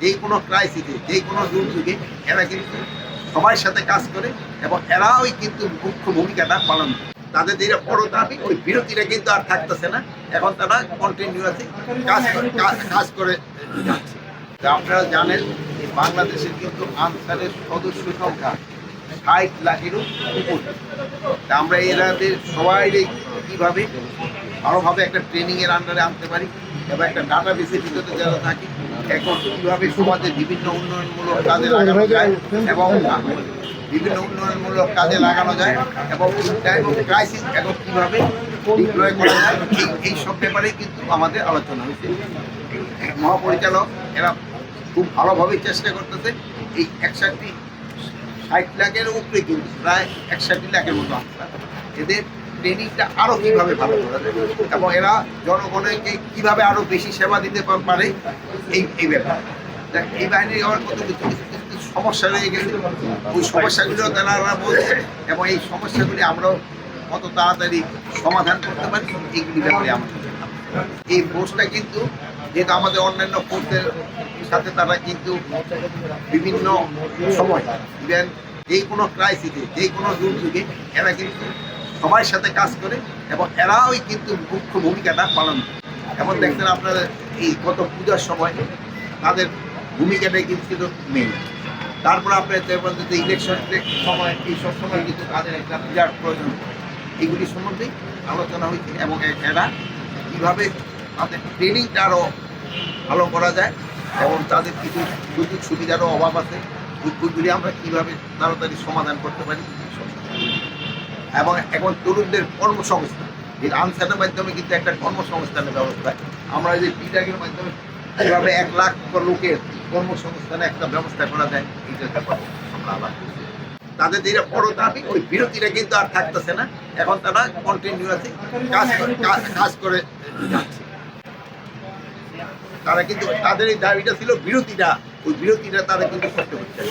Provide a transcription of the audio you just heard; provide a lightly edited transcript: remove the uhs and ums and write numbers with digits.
যে কোনো ক্রাইসিসে, যে কোনো দুর্যোগে এরা কিন্তু সবার সাথে কাজ করে এবং এরাই কিন্তু মুখ্য ভূমিকাটা পালন করে। তাদের যেটা বড় দাবি ওই বিরতিটা কিন্তু আর থাকতেছে না, এখন তারা কন্টিনিউয়াসলি কাজ করে যাচ্ছে। আপনারা জানেন যে বাংলাদেশের কিন্তু আনসারের সদস্য সংখ্যা ৬০ লাখেরও উপর। আমরা এরাদের সবাই কীভাবে ভালোভাবে একটা ট্রেনিংয়ের আন্ডারে আনতে পারি এবং একটা ডাটা বেসের ভিতরে যারা থাকি, এখন কীভাবে সমাজের বিভিন্ন উন্নয়নমূলক কাজে লাগানো যায় এবং বিভিন্ন উন্নয়নমূলক কাজে লাগানো যায় এবং টাইম অফ ক্রাইসিস এখন কীভাবে ডিপ্লয় করা যায়, এই সব ব্যাপারে কিন্তু আমাদের আলোচনা হয়েছে। মহাপরিচালক এরা খুব ভালোভাবে চেষ্টা করতেছে। এই ৬০ লাখের উপরে কিন্তু প্রায় ৬১ লাখের মতো আনসার, এদের ট্রেনিংটা আরও কীভাবে ভালো করা যায় এবং এরা জনগণকে কীভাবে আরও বেশি সেবা দিতে পারে এই ব্যাপার। এই বাহিনীর আমার কত কিছু সমস্যা রয়ে গেছে, ওই সমস্যাগুলো তারা বলছে এবং এই সমস্যাগুলি আমরাও কত তাড়াতাড়ি সমাধান করতে পারি এইগুলি ব্যাপারে আমাদের এই ফোর্সটা কিন্তু যেহেতু আমাদের অন্যান্য ফোর্সের সাথে তারা কিন্তু বিভিন্ন সময় ইভেন যে কোনো ক্রাইসিসে, যে কোনো দুর্যোগে এরা কিন্তু সবার সাথে কাজ করে এবং এরাই কিন্তু মুখ্য ভূমিকাটা পালন করে। এখন দেখছেন আপনারা এই গত পূজার সময় তাদের ভূমিকাটাই কিন্তু মেন। তারপরে আপনার যে ইলেকশনের সময় এই সব সময় কিন্তু তাদের একটা বিরাট প্রয়োজন, এগুলি সম্বন্ধেই আলোচনা হয়েছে এবং এরা কীভাবে তাদের ট্রেনিংটা আরও ভালো করা যায় এবং তাদের কিছু সুযোগ সুবিধারও অভাব আছে, ওইগুলি আমরা কীভাবে তাড়াতাড়ি সমাধান করতে পারি এবং এখন তরুণদের কর্মসংস্থান, এই আনসারের মাধ্যমে কিন্তু একটা কর্মসংস্থানের ব্যবস্থা, আমরা যে বিটাগের মাধ্যমে কীভাবে ১ লাখ লোকের কর্মসংস্থানে একটা ব্যবস্থা করা যায়, এইটার ব্যাপারে আমরা আবার তাদের যেটা বড় দাবি ওই বিরতিটা কিন্তু আর থাকতেছে না, এখন তারা কন্টিনিউয়াসলি কাজ করে যাচ্ছে। তারা কিন্তু তাদের এই দাবিটা ছিল বিরতিটা, ওই বিরতিটা তারা কিন্তু করতে হচ্ছে।